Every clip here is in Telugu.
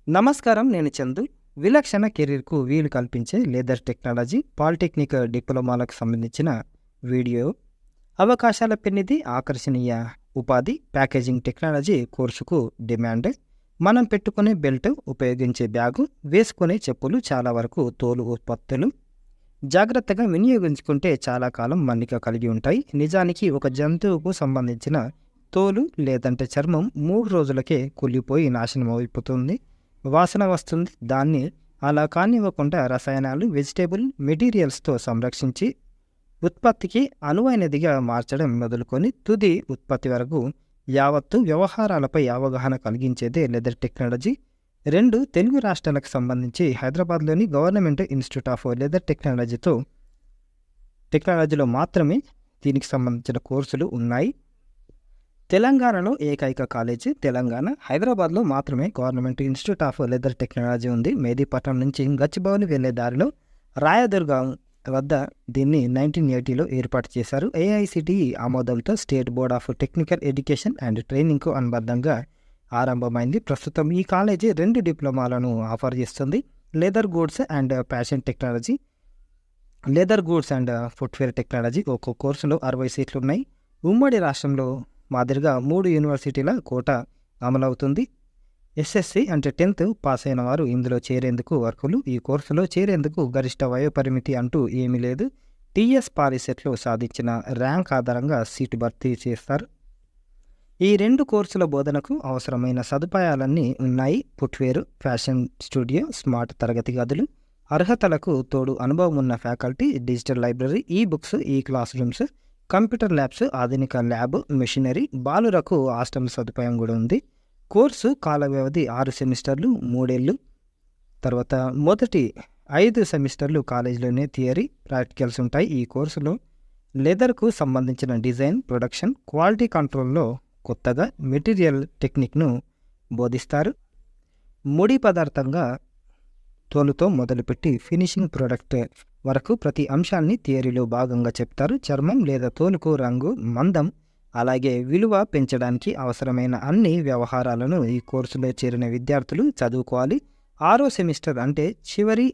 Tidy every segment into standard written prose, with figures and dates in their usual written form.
నమస్కారం. నేను చందు. విలక్షణ కెరీర్‌కు వీలు కల్పించే లెదర్ టెక్నాలజీ, పాలిటెక్నిక్ డిప్లొమాలకు సంబంధించిన వీడియో. అవకాశాల పెన్నిధి, ఆకర్షణీయ ఉపాధి, ప్యాకేజింగ్ టెక్నాలజీ కోర్సుకు డిమాండ్. మనం పెట్టుకునే బెల్ట్, ఉపయోగించే బ్యాగు, వేసుకునే చెప్పులు చాలా వరకు తోలు ఉత్పత్తులు. జాగ్రత్తగా వినియోగించుకుంటే చాలా కాలం మన్నిక కలిగి ఉంటాయి. నిజానికి ఒక జంతువుకు సంబంధించిన తోలు లేదంటే చర్మం 3 రోజులకే కుళ్ళిపోయి నాశనం అయిపోతుంది. వాసన వస్తుంది. దాన్ని అలా కానివ్వకుండా రసాయనాలు, వెజిటేబుల్ మెటీరియల్స్తో సంరక్షించి ఉత్పత్తికి అనువైనదిగా మార్చడం మొదలుకొని తుది ఉత్పత్తి వరకు యావత్తు వ్యవహారాలపై అవగాహన కలిగించేదే లెదర్ టెక్నాలజీ. 2 తెలుగు రాష్ట్రాలకు సంబంధించి హైదరాబాద్లోని గవర్నమెంట్ ఇన్స్టిట్యూట్ ఆఫ్ లెదర్ టెక్నాలజీలో మాత్రమే దీనికి సంబంధించిన కోర్సులు ఉన్నాయి. తెలంగాణలో ఏకైక కాలేజీ తెలంగాణ, హైదరాబాద్లో మాత్రమే government institute of leather technology ఉంది. మెహదీపట్నం నుంచి గచ్చిబౌలి వెళ్లే దారిలో రాయదుర్గ వద్ద దీన్ని 1980లో ఏర్పాటు చేశారు. ఏఐసిటిఈ ఆమోదంతో state board of technical education and ట్రైనింగ్కు అనుబంధంగా ఆరంభమైంది. ప్రస్తుతం ఈ కాలేజీ 2 డిప్లొమాలను ఆఫర్ చేస్తుంది. Leather goods and fashion technology, leather goods and footwear technology. ఒక్కో కోర్సులో 60 సీట్లు ఉన్నాయి. ఉమ్మడి రాష్ట్రంలో మాదిరిగా 3 యూనివర్సిటీల కోట అమలవుతుంది. ఎస్ఎస్సి అంటే 10th పాస్ అయిన వారు ఇందులో చేరేందుకు అర్హులు. ఈ కోర్సులో చేరేందుకు గరిష్ట వయోపరిమితి అంటూ ఏమీ లేదు. టీఎస్ పాలిసెట్లో సాధించిన ర్యాంక్ ఆధారంగా సీటు భర్తీ చేస్తారు. ఈ 2 కోర్సుల బోధనకు అవసరమైన సదుపాయాలన్నీ ఉన్నాయి. ఫుట్వేర్, ఫ్యాషన్ స్టూడియో, స్మార్ట్ తరగతి గదులు, అర్హతలకు తోడు అనుభవం ఉన్న ఫ్యాకల్టీ, డిజిటల్ లైబ్రరీ, ఈ బుక్స్, ఈ క్లాస్ రూమ్స్, కంప్యూటర్ ల్యాబ్స్, ఆధునిక ల్యాబ్ మెషినరీ, బాలురకు హాస్టల్ సదుపాయం కూడా ఉంది. కోర్సు కాల వ్యవధి 6 సెమిస్టర్లు, 3 ఏళ్ళు. తర్వాత మొదటి 5 సెమిస్టర్లు కాలేజీలోనే థియరీ, ప్రాక్టికల్స్ ఉంటాయి. ఈ కోర్సులో లెదర్కు సంబంధించిన డిజైన్, ప్రొడక్షన్, క్వాలిటీ కంట్రోల్లో కొత్తగా మెటీరియల్ టెక్నిక్ను బోధిస్తారు. ముడి పదార్థంగా తోలుతో మొదలుపెట్టి ఫినిషింగ్ ప్రోడక్ట్ వరకు ప్రతి అంశాన్ని థియరీలో భాగంగా చెప్తారు. చర్మం లేదా తోలుకు రంగు, మందం, అలాగే విలువ పెంచడానికి అవసరమైన అన్ని వ్యవహారాలను ఈ కోర్సులో చేరిన విద్యార్థులు చదువుకోవాలి. 6వ సెమిస్టర్ అంటే చివరి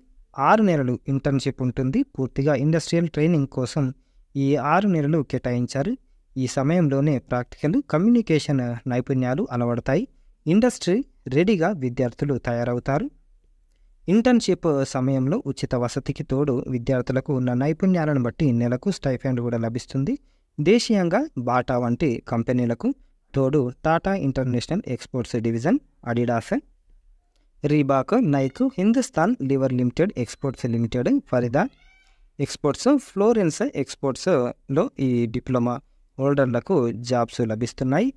6 నెలలు ఇంటర్న్షిప్ ఉంటుంది. పూర్తిగా ఇండస్ట్రియల్ ట్రైనింగ్ కోసం ఈ 6 నెలలు కేటాయించారు. ఈ సమయంలోనే ప్రాక్టికల్, కమ్యూనికేషన్ నైపుణ్యాలు అలవడతాయి. ఇండస్ట్రీ రెడీగా విద్యార్థులు తయారవుతారు. ఇంటర్న్షిప్ సమయంలో ఉచిత వసతికి తోడు విద్యార్థులకు ఉన్న నైపుణ్యాలను బట్టి నెలకు స్టైఫండ్ కూడా లభిస్తుంది. దేశీయంగా బాటా వంటి కంపెనీలకు తోడు Tata international exports division, Adidas, Reebok, Nike, Hindustan Lever limited exports limited, Farida exports, Florence ఎక్స్పోర్ట్స్లో ఈ డిప్లొమా హోల్డర్లకు జాబ్స్ లభిస్తున్నాయి.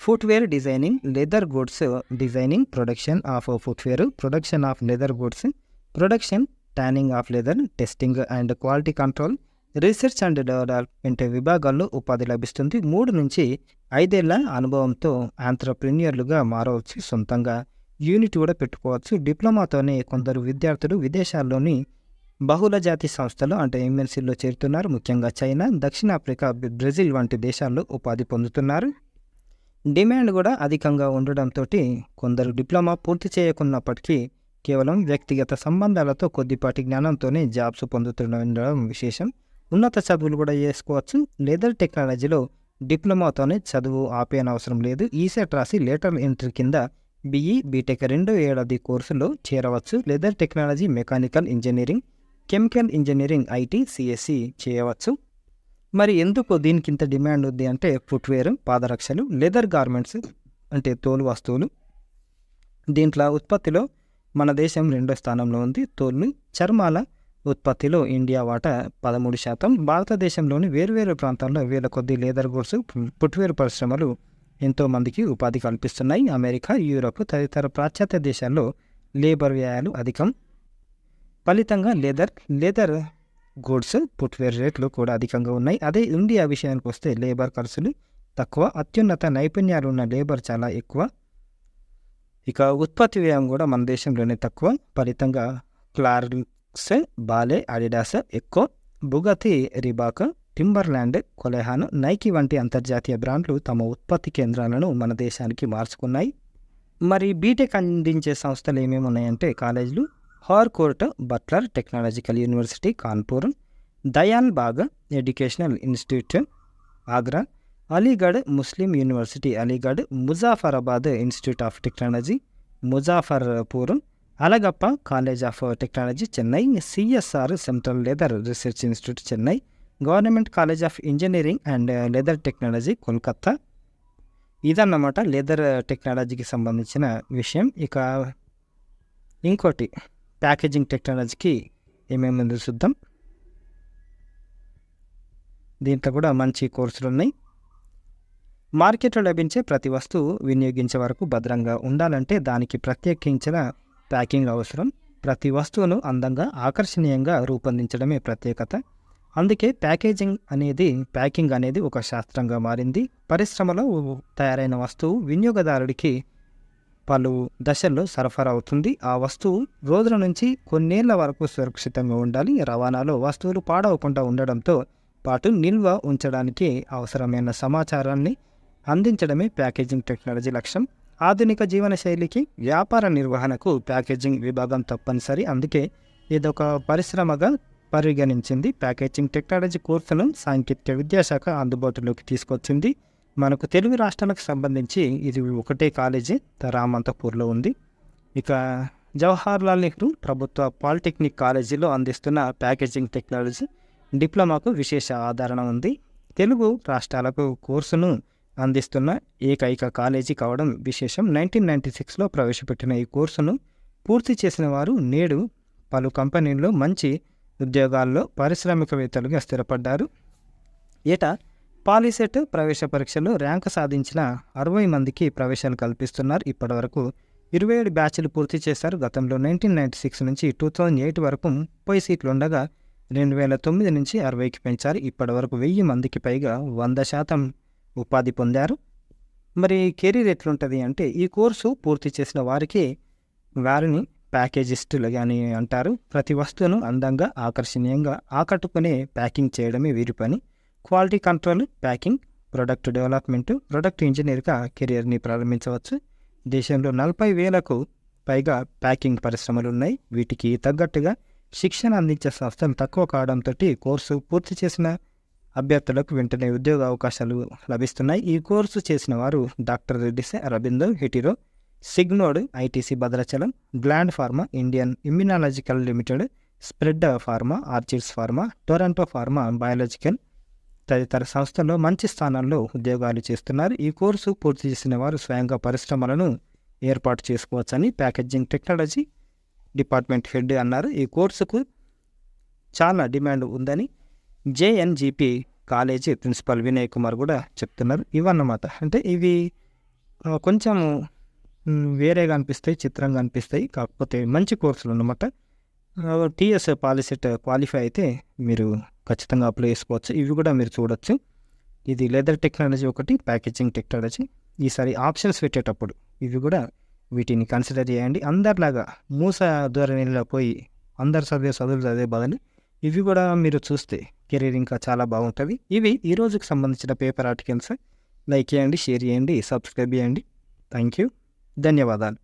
Footwear designing, leather goods designing, production of footwear, production of leather goods, production, tanning of leather, testing and quality control, research and development విభాగాల్లో ఉపాధి లభిస్తుంది. 3 నుంచి 5 ఏళ్ల అనుభవంతో ఆంట్రప్రెన్యూర్లుగా మారవచ్చు. సొంతంగా యూనిట్ కూడా పెట్టుకోవచ్చు. డిప్లొమాతోనే కొందరు విద్యార్థులు విదేశాల్లోని బహుళజాతి సంస్థలు అంటే ఎంఎన్సీల్లో చేరుతున్నారు. ముఖ్యంగా చైనా, దక్షిణాఫ్రికా, బ్రెజిల్ వంటి దేశాల్లో ఉపాధి పొందుతున్నారు. డిమాండ్ కూడా అధికంగా ఉండడంతో కొందరు డిప్లొమా పూర్తి చేయకున్నప్పటికీ కేవలం వ్యక్తిగత సంబంధాలతో కొద్దిపాటి జ్ఞానంతోనే జాబ్స్ పొందుతుండడం విశేషం. ఉన్నత చదువులు కూడా చేసుకోవచ్చు. లెదర్ టెక్నాలజీలో డిప్లొమాతోనే చదువు ఆపేయనవసరం లేదు. ఈసెట్ రాసి లేటర్ ఎంట్రీ కింద బీఈ, బీటెక్ 2వ ఏడాది కోర్సులో చేరవచ్చు. Leather technology, mechanical engineering, chemical engineering, IT, CSC చేయవచ్చు. మరి ఎందుకు దీనికి ఇంత డిమాండ్ ఉంది అంటే ఫుట్వేర్, పాదరక్షలు, లెదర్ గార్మెంట్స్ అంటే తోలు వస్తువులు. దీంట్లో ఉత్పత్తిలో మన దేశం 2వ స్థానంలో ఉంది. తోలు, చర్మాల ఉత్పత్తిలో ఇండియా వాటా 13%. భారతదేశంలోని వేర్వేరు ప్రాంతాల్లో వేల కొద్ది లెదర్ గూడ్స్, ఫుట్వేర్ పరిశ్రమలు ఎంతోమందికి ఉపాధి కల్పిస్తున్నాయి. అమెరికా, యూరోప్ తదితర పాశ్చాత్య దేశాల్లో లేబర్ వ్యయాలు అధికం. ఫలితంగా లెదర్ గూడ్స్, ఫుట్వేర్ రేట్లు కూడా అధికంగా ఉన్నాయి. అదే ఇండియా విషయానికి వస్తే లేబర్ ఖర్చులు తక్కువ, అత్యున్నత నైపుణ్యాలు ఉన్న లేబర్ చాలా ఎక్కువ. ఇక ఉత్పత్తి వ్యయం కూడా మన దేశంలోనే తక్కువ. ఫలితంగా క్లార్క్స్, బాలే, అడిడాస్ ఎక్కువ. బుగతి, రీబాక్, టింబర్లాండ్, కొలెహాన్, నైకీ వంటి అంతర్జాతీయ బ్రాండ్లు తమ ఉత్పత్తి కేంద్రాలను మన దేశానికి మార్చుకున్నాయి. మరి బీటెక్ అందించే సంస్థలు ఏమేమి ఉన్నాయంటే కాలేజీలు Harcourt Butler technological university Kanpur, Dayal Bagh educational institute Agra, Aligarh Muslim university Aligarh, Muzaffarabad institute of technology Muzaffarpur, Alagappa college of technology Chennai, CSR central leather research institute Chennai, government college of engineering and leather technology Kolkata. ఇదన్నమాట లెదర్ టెక్నాలజీకి సంబంధించిన విషయం. ఇక ఇంకోటి ప్యాకేజింగ్ టెక్నాలజీకి ఏమేమి ఉందో చూద్దాం. దీంట్లో కూడా మంచి కోర్సులు ఉన్నాయి. మార్కెట్లో లభించే ప్రతి వస్తువు వినియోగించే వరకు భద్రంగా ఉండాలంటే దానికి ప్రత్యేకించిన ప్యాకింగ్ అవసరం. ప్రతి వస్తువును అందంగా ఆకర్షణీయంగా రూపొందించడమే ప్రత్యేకత. అందుకే ప్యాకింగ్ అనేది ఒక శాస్త్రంగా మారింది. పరిశ్రమలో తయారైన వస్తువు వినియోగదారుడికి పలు దశల్లో సరఫరా అవుతుంది. ఆ వస్తువు రోజుల నుంచి కొన్నేళ్ల వరకు సురక్షితంగా ఉండాలి. రవాణాలో వస్తువులు పాడవకుండా ఉండడంతో పాటు నిల్వ ఉంచడానికి అవసరమైన సమాచారాన్ని అందించడమే ప్యాకేజింగ్ టెక్నాలజీ లక్ష్యం. ఆధునిక జీవన శైలికి వ్యాపార నిర్వహణకు ప్యాకేజింగ్ విభాగం తప్పనిసరి. అందుకే ఇదొక పరిశ్రమగా పరిగణించింది. ప్యాకేజింగ్ టెక్నాలజీ కోర్సును సాంకేతిక విద్యాశాఖ అందుబాటులోకి తీసుకొచ్చింది. మనకు తెలుగు రాష్ట్రాలకు సంబంధించి ఇది ఒకటే కాలేజీ రామంతపూర్లో ఉంది. ఇక జవహర్లాల్ నెహ్రూ ప్రభుత్వ పాలిటెక్నిక్ కాలేజీలో అందిస్తున్న ప్యాకేజింగ్ టెక్నాలజీ డిప్లొమాకు విశేష ఆదరణ ఉంది. తెలుగు రాష్ట్రాలకు కోర్సును అందిస్తున్న ఏకైక కాలేజీ కావడం విశేషం. 1996లో ప్రవేశపెట్టిన ఈ కోర్సును పూర్తి చేసిన వారు నేడు పలు కంపెనీల్లో మంచి ఉద్యోగాల్లో పారిశ్రామికవేత్తలుగా స్థిరపడ్డారు. ఏటా పాలిసెట్ ప్రవేశ పరీక్షలో ర్యాంకు సాధించిన 60 మందికి ప్రవేశాలు కల్పిస్తున్నారు. ఇప్పటివరకు 27 బ్యాచ్లు పూర్తి చేశారు. గతంలో 1996 నుంచి 2008 వరకు 30 సీట్లు ఉండగా 2009 నుంచి 60కి పెంచారు. ఇప్పటివరకు 1000 మందికి పైగా 100% ఉపాధి పొందారు. మరి కెరీర్ ఎట్లుంటుంది అంటే ఈ కోర్సు పూర్తి చేసిన వారిని ప్యాకేజిస్టులు అని అంటారు. ప్రతి వస్తువును అందంగా ఆకర్షణీయంగా ఆకట్టుకునే ప్యాకింగ్ చేయడమే వీరి పని. Quality control, packing, product development, product ఇంజనీర్గా కెరియర్ని ప్రారంభించవచ్చు. దేశంలో 40,000కు పైగా ప్యాకింగ్ పరిశ్రమలు ఉన్నాయి. వీటికి తగ్గట్టుగా శిక్షణ అందించే సంస్థలు తక్కువ కావడంతో కోర్సు పూర్తి చేసిన అభ్యర్థులకు వెంటనే ఉద్యోగ అవకాశాలు లభిస్తున్నాయి. ఈ కోర్సు చేసిన వారు doctor Reddy's Aurobindo, Hetero, Signode, ITC Bhadrachalam, Gland pharma, Indian immunological limited, spread pharma, orchids pharma, Toronto pharma biological తదితర సంస్థల్లో మంచి స్థానాల్లో ఉద్యోగాలు చేస్తున్నారు. ఈ కోర్సు పూర్తి చేసిన వారు స్వయంగా పరిశ్రమలను ఏర్పాటు చేసుకోవచ్చని ప్యాకేజింగ్ టెక్నాలజీ డిపార్ట్మెంట్ హెడ్ అన్నారు. ఈ కోర్సుకు చాలా డిమాండ్ ఉందని జేఎన్జీపీ కాలేజీ ప్రిన్సిపల్ వినయ్ కుమార్ కూడా చెప్తున్నారు. ఇవన్నమాట. అంటే ఇవి కొంచెం వేరేగా అనిపిస్తాయి, చిత్రంగా అనిపిస్తాయి. కాకపోతే మంచి కోర్సులు అన్నమాట. టీఎస్ పాలిసెట్ క్వాలిఫై అయితే మీరు ఖచ్చితంగా అప్లై చేసుకోవచ్చు. ఇవి కూడా మీరు చూడొచ్చు. ఇది లెదర్ టెక్నాలజీ ఒకటి, ప్యాకేజింగ్ టెక్నాలజీ. ఈసారి ఆప్షన్స్ పెట్టేటప్పుడు ఇవి కూడా వీటిని కన్సిడర్ చేయండి. అందరిలాగా మూస ధోరణిలో పోయి అందరు చదువులు చదివే బదులు ఇవి కూడా మీరు చూస్తే కెరీర్ ఇంకా చాలా బాగుంటుంది. ఇవి ఈ రోజుకి సంబంధించిన పేపర్ ఆర్టికల్స్. లైక్ చేయండి, షేర్ చేయండి, సబ్స్క్రైబ్ చేయండి. Thank you. ధన్యవాదాలు.